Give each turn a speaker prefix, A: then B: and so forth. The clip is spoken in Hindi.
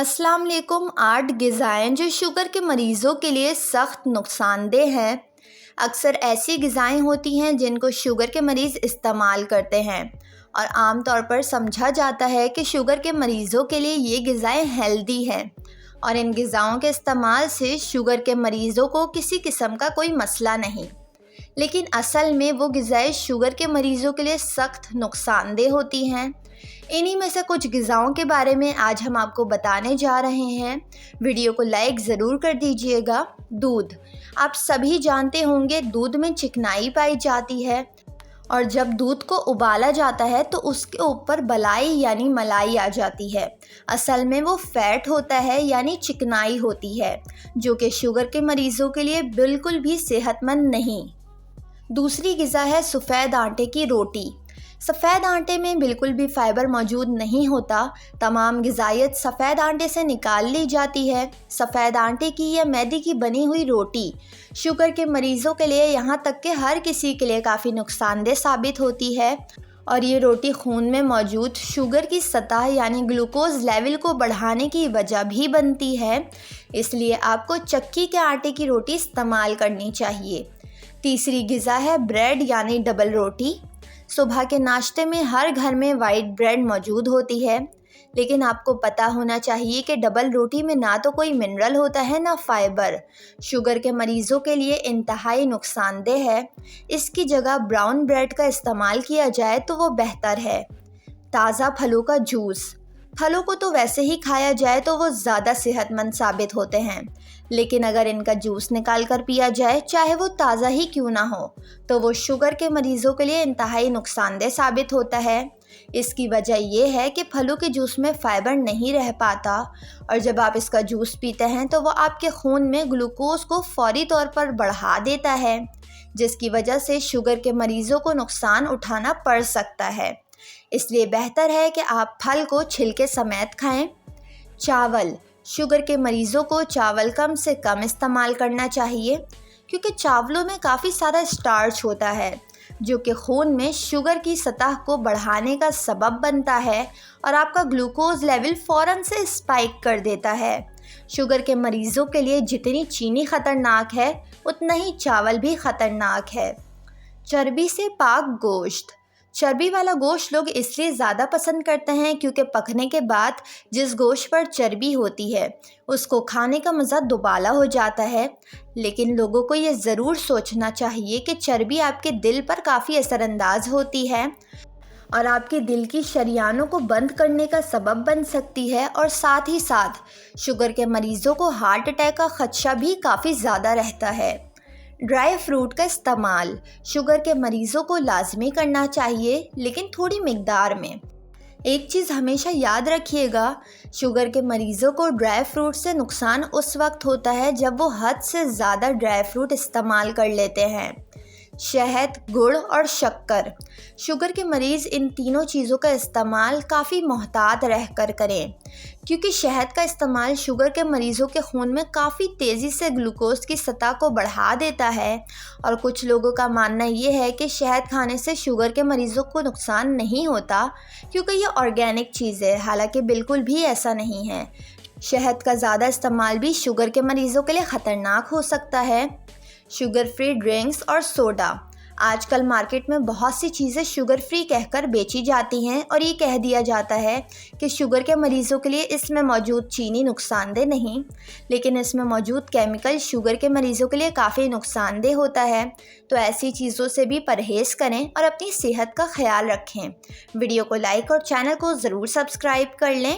A: अस्सलाम वालेकुम। 8 ग़िज़ाएँ जो शुगर के मरीज़ों के लिए सख्त नुकसानदेह हैं। अक्सर ऐसी ग़िज़ाएँ होती हैं जिनको शुगर के मरीज़ इस्तेमाल करते हैं और आम तौर पर समझा जाता है कि शुगर के मरीज़ों के लिए ये ग़िज़ाएँ हेल्दी हैं और इन ग़िज़ाओं के इस्तेमाल से शुगर के मरीज़ों को किसी किस्म का कोई मसला नहीं। लेकिन असल में वो ग़िज़ाएँ शुगर के मरीज़ों के लिए सख्त नुकसानदेह होती हैं। इन्हीं में से कुछ ग़िज़ाओं के बारे में आज हम आपको बताने जा रहे हैं। वीडियो को लाइक ज़रूर कर दीजिएगा। दूध, आप सभी जानते होंगे दूध में चिकनाई पाई जाती है और जब दूध को उबाला जाता है तो उसके ऊपर बलाई यानी मलाई आ जाती है। असल में वो फैट होता है यानी चिकनाई होती है, जो कि शुगर के मरीज़ों के लिए बिल्कुल भी सेहतमंद नहीं। दूसरी ग़िज़ा है सफ़ेद आटे की रोटी। सफ़ेद आटे में बिल्कुल भी फ़ाइबर मौजूद नहीं होता। तमाम ग़िज़ाइयत सफ़ेद आटे से निकाल ली जाती है। सफ़ेद आटे की या मैदे की बनी हुई रोटी शुगर के मरीज़ों के लिए, यहाँ तक कि हर किसी के लिए काफ़ी नुकसानदेह साबित होती है और ये रोटी खून में मौजूद शुगर की सतह यानी ग्लूकोज़ लेवल को बढ़ाने की वजह भी बनती है। इसलिए आपको चक्की के आटे की रोटी इस्तेमाल करनी चाहिए। तीसरी ग़िज़ा है ब्रेड यानी डबल रोटी। सुबह के नाश्ते में हर घर में वाइट ब्रेड मौजूद होती है, लेकिन आपको पता होना चाहिए कि डबल रोटी में ना तो कोई मिनरल होता है ना फ़ाइबर। शुगर के मरीज़ों के लिए इंतहाई नुकसानदेह है। इसकी जगह ब्राउन ब्रेड का इस्तेमाल किया जाए तो वो बेहतर है। ताज़ा फलों का जूस, फलों को तो वैसे ही खाया जाए तो वो ज़्यादा सेहतमंद साबित होते हैं, लेकिन अगर इनका जूस निकाल कर पिया जाए, चाहे वो ताज़ा ही क्यों ना हो, तो वो शुगर के मरीज़ों के लिए इंतहाई नुकसानदेह साबित होता है। इसकी वजह यह है कि फलों के जूस में फ़ाइबर नहीं रह पाता और जब आप इसका जूस पीते हैं तो वो आपके खून में ग्लूकोज़ को फौरी तौर पर बढ़ा देता है, जिसकी वजह से शुगर के मरीज़ों को नुकसान उठाना पड़ सकता है। इसलिए बेहतर है कि आप फल को छिलके समेत खाएं। चावल, शुगर के मरीज़ों को चावल कम से कम इस्तेमाल करना चाहिए क्योंकि चावलों में काफ़ी सारा स्टार्च होता है जो कि खून में शुगर की सतह को बढ़ाने का सबब बनता है और आपका ग्लूकोज़ लेवल फ़ौरन से स्पाइक कर देता है। शुगर के मरीज़ों के लिए जितनी चीनी ख़तरनाक है, उतना ही चावल भी ख़तरनाक है। चर्बी से पाक गोश्त, चर्बी वाला गोश्त लोग इसलिए ज़्यादा पसंद करते हैं क्योंकि पकने के बाद जिस गोश्त पर चर्बी होती है उसको खाने का मज़ा दुबाला हो जाता है। लेकिन लोगों को ये ज़रूर सोचना चाहिए कि चर्बी आपके दिल पर काफ़ी असरअंदाज होती है और आपके दिल की शरियानों को बंद करने का सबब बन सकती है और साथ ही साथ शुगर के मरीज़ों को हार्ट अटैक का ख़दशा भी काफ़ी ज़्यादा रहता है। ड्राई फ्रूट का इस्तेमाल शुगर के मरीज़ों को लाजमी करना चाहिए, लेकिन थोड़ी मिकदार में। एक चीज़ हमेशा याद रखिएगा, शुगर के मरीज़ों को ड्राई फ्रूट से नुकसान उस वक्त होता है जब वो हद से ज़्यादा ड्राई फ्रूट इस्तेमाल कर लेते हैं। शहद, गुड़ और शक्कर, शुगर के मरीज़ इन तीनों चीज़ों का इस्तेमाल काफ़ी मोहतात रह कर करें क्योंकि शहद का इस्तेमाल शुगर के मरीज़ों के खून में काफ़ी तेज़ी से ग्लूकोज़ की सतह को बढ़ा देता है और कुछ लोगों का मानना ये है कि शहद खाने से शुगर के मरीज़ों को नुकसान नहीं होता क्योंकि ये ऑर्गेनिक चीज़ है। हालांकि बिल्कुल भी ऐसा नहीं है। शहद का ज़्यादा इस्तेमाल भी शुगर के मरीज़ों के लिए ख़तरनाक हो सकता है। शुगर फ्री ड्रिंक्स और सोडा, आजकल मार्केट में बहुत सी चीज़ें शुगर फ्री कहकर बेची जाती हैं और ये कह दिया जाता है कि शुगर के मरीज़ों के लिए इसमें मौजूद चीनी नुकसानदेह नहीं, लेकिन इसमें मौजूद केमिकल शुगर के मरीज़ों के लिए काफ़ी नुकसानदेह होता है। तो ऐसी चीज़ों से भी परहेज़ करें और अपनी सेहत का ख्याल रखें। वीडियो को लाइक और चैनल को ज़रूर सब्सक्राइब कर लें।